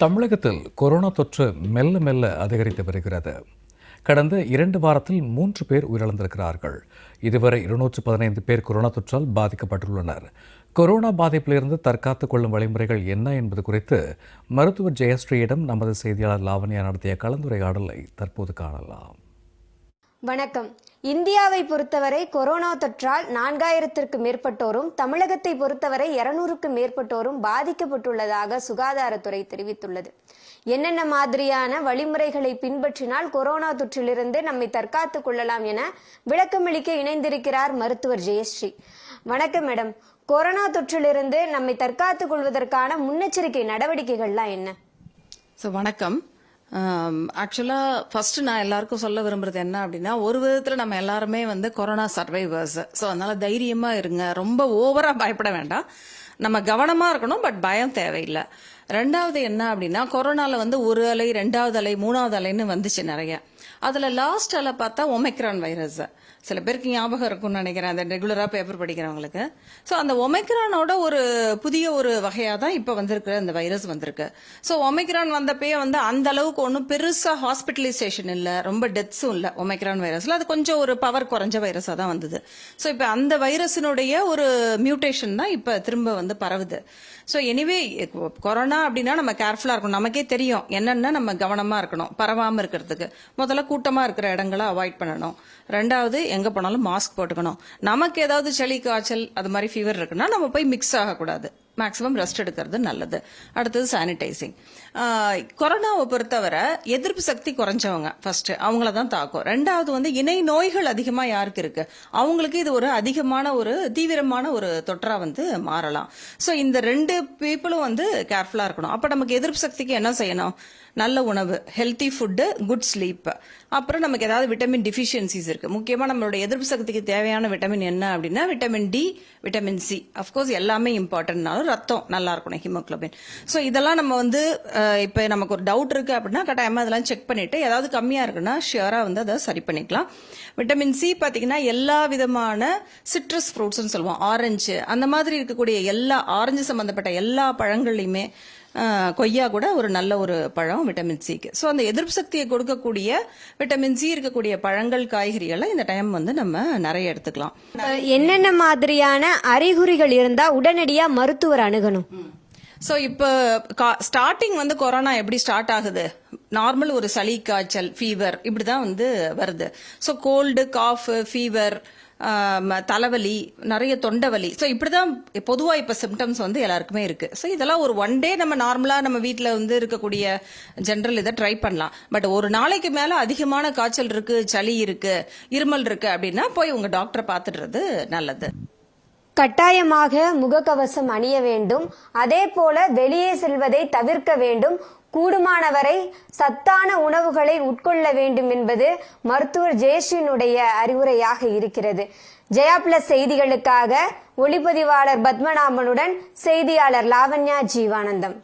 தமிழகத்தில் கொரோனா தொற்று மெல்ல மெல்ல அதிகரித்து வருகிறது. கடந்த 2 வாரத்தில் 3 பேர் உயிரிழந்திருக்கிறார்கள். இதுவரை 215 பேர் கொரோனா தொற்றால் பாதிக்கப்பட்டுள்ளனர். கொரோனா பாதிப்பிலிருந்து தற்காத்துக் கொள்ளும் வழிமுறைகள் என்ன என்பது குறித்து மருத்துவர் ஜெயஸ்ரீயிடம் நமது செய்தியாளர் லாவண்யா நடத்திய கலந்துரையாடலை தற்போது காணலாம். வணக்கம். இந்தியாவை பொறுத்தவரை கொரோனா தொற்றால் 4000க்கும் மேற்பட்டோரும், தமிழகத்தை பொறுத்தவரை 200க்கும் மேற்பட்டோரும் பாதிக்கப்பட்டுள்ளதாக சுகாதாரத்துறை தெரிவித்துள்ளது. என்னென்ன மாதிரியான வழிமுறைகளை பின்பற்றினால் கொரோனா தொற்றிலிருந்து நம்மை தற்காத்துக் கொள்ளலாம் என விளக்கமளிக்க இணைந்திருக்கிறார் மருத்துவர் ஜெயஸ்ரீ. வணக்கம் மேடம். கொரோனா தொற்றிலிருந்து நம்மை தற்காத்துக் கொள்வதற்கான முன்னெச்சரிக்கை நடவடிக்கைகள்லாம் என்ன? வணக்கம். ஆக்சுவலாக ஃபர்ஸ்ட் நான் எல்லாருக்கும் சொல்ல விரும்புறது என்ன அப்படின்னா, ஒரு விதத்தில் நம்ம எல்லாருமே கொரோனா சர்வைவர்ஸ். ஸோ அதனால தைரியமாக இருங்க, ரொம்ப ஓவராக பயப்பட வேண்டாம். நம்ம கவனமாக இருக்கணும், பட் பயம் தேவையில்லை. ரெண்டாவது என்ன அப்படின்னா, கொரோனாவில் ஒரு அலை, 2வது அலை, 3வது அலைன்னு வந்துச்சு நிறைய. அதில் லாஸ்ட் அலை பார்த்தா ஒமைக்ரான் வைரஸ். சில பேருக்கு ஞாபகம் இருக்கும்னு நினைக்கிறேன், அந்த ரெகுலராக பேப்பர் படிக்கிறவங்களுக்கு. ஸோ அந்த ஒமைக்ரானோட ஒரு புதிய ஒரு வகையாக தான் இப்போ வந்திருக்கிற இந்த வைரஸ் வந்திருக்கு. ஸோ ஒமைக்ரான் வந்தப்பயே அந்த அளவுக்கு ஒன்றும் பெருசாக ஹாஸ்பிட்டலைசேஷன் இல்லை, ரொம்ப டெத்ஸும் இல்லை ஒமைக்ரான் வைரஸில். அது கொஞ்சம் ஒரு பவர் குறைஞ்ச வைரஸாக தான் வந்தது. ஸோ இப்போ அந்த வைரஸினுடைய ஒரு மியூட்டேஷன் தான் இப்போ திரும்ப பரவுது. ஸோ எனிவே கொரோனா அப்படின்னா நம்ம கேர்ஃபுல்லாக இருக்கணும். நமக்கே தெரியும் என்னென்ன நம்ம கவனமாக இருக்கணும் பரவாமல் இருக்கிறதுக்கு. முதல்ல கூட்டமாக இருக்கிற இடங்களை அவாய்ட் பண்ணணும். ரெண்டாவது எங்கே போனாலும் மாஸ்க் போட்டுக்கணும். நமக்கு ஏதாவது சளி, காய்ச்சல், அது மாதிரி ஃபீவர் இருக்குன்னா நம்ம போய் மிக்ஸ் ஆகக்கூடாது. மேக்ஸிமம் ரெஸ்ட் எடுக்கிறது நல்லது. அடுத்தது சானிடைசிங். கொரோனாவை பொறுத்தவரை எதிர்ப்பு சக்தி குறைஞ்சவங்க ஃபர்ஸ்ட் அவங்கள தான் தாக்கும். ரெண்டாவது இணை நோய்கள் அதிகமாக யாருக்கு இருக்கு அவங்களுக்கு இது ஒரு அதிகமான ஒரு தீவிரமான ஒரு தொற்றா மாறலாம். ஸோ இந்த 2 பீப்புளும் கேர்ஃபுல்லாக இருக்கணும். அப்போ நமக்கு எதிர்ப்பு சக்திக்கு என்ன செய்யணும்? நல்ல உணவு, ஹெல்த்தி ஃபுட்டு, குட் ஸ்லீப். அப்புறம் நமக்கு ஏதாவது விட்டமின் டிஃபிஷியன்சிஸ் இருக்கு. முக்கியமாக நம்மளோட எதிர்ப்பு சக்திக்கு தேவையான விட்டமின் என்ன அப்படின்னா vitamin D, vitamin C. Of course எல்லாமே இம்பார்ட்டன்ட்னாலும் ரத்தம் நல்லா இருக்கணும், ஹீமோகுளோபின். ஸோ இதெல்லாம் நம்ம இப்போ நமக்கு ஒரு டவுட் இருக்கு அப்படின்னா கட்டாயமாக அதெல்லாம் செக் பண்ணிட்டு ஏதாவது கம்மியாக இருக்குன்னா ஷியராக அதை சரி பண்ணிக்கலாம். விட்டமின் சி பார்த்தீங்கன்னா எல்லா விதமான சிட்ரஸ் ஃப்ரூட்ஸ்ன்னு சொல்லுவோம், ஆரஞ்சு, அந்த மாதிரி இருக்கக்கூடிய எல்லா ஆரஞ்சு சம்பந்தப்பட்ட எல்லா பழங்கள்லையுமே, கொய்யா கூட ஒரு நல்ல ஒரு பழம் விட்டமின் சிக்கு. ஸோ அந்த எதிர்ப்பு சக்தியை கொடுக்கக்கூடிய விட்டமின் சி இருக்கக்கூடிய பழங்கள், காய்கறிகளை இந்த டைம் நம்ம நிறைய எடுத்துக்கலாம். என்னென்ன மாதிரியான அறிகுறிகள் இருந்தா உடனடியா மருத்துவர் அணுகணும்? ஸோ இப்போ ஸ்டார்டிங் கொரோனா எப்படி ஸ்டார்ட் ஆகுது? நார்மல் ஒரு சளி, காய்ச்சல், ஃபீவர் இப்படிதான் வருது. ஸோ கோல்டு, காஃப், ஃபீவர், தலைவலி, நிறைய தொண்டை வலி. ஸோ இப்படிதான் பொதுவாக இப்போ சிம்டம்ஸ் எல்லாருக்குமே இருக்கு. ஸோ இதெல்லாம் ஒரு 1 டே நம்ம நார்மலாக நம்ம வீட்டில் இருக்கக்கூடிய ஜென்ரல் இதை ட்ரை பண்ணலாம். பட் ஒரு நாளைக்கு மேலே அதிகமான காய்ச்சல் இருக்கு, சளி இருக்கு, இருமல் இருக்கு அப்படின்னா போய் உங்க டாக்டரை பார்த்துடுறது நல்லது. கட்டாயமாக முகக்கவசம் அணிய வேண்டும். அதே போல வெளியே செல்வதை தவிர்க்க வேண்டும். கூடுமானவரை சத்தான உணவுகளை உட்கொள்ள வேண்டும் என்பது மருத்துவர் ஜெயஸ்ரீனுடைய அறிவுரையாக இருக்கிறது. ஜெயா பிளஸ் செய்திகளுக்காக ஒளிப்பதிவாளர் பத்மநாபனுடன் செய்தியாளர் லாவண்யா ஜீவானந்தம்.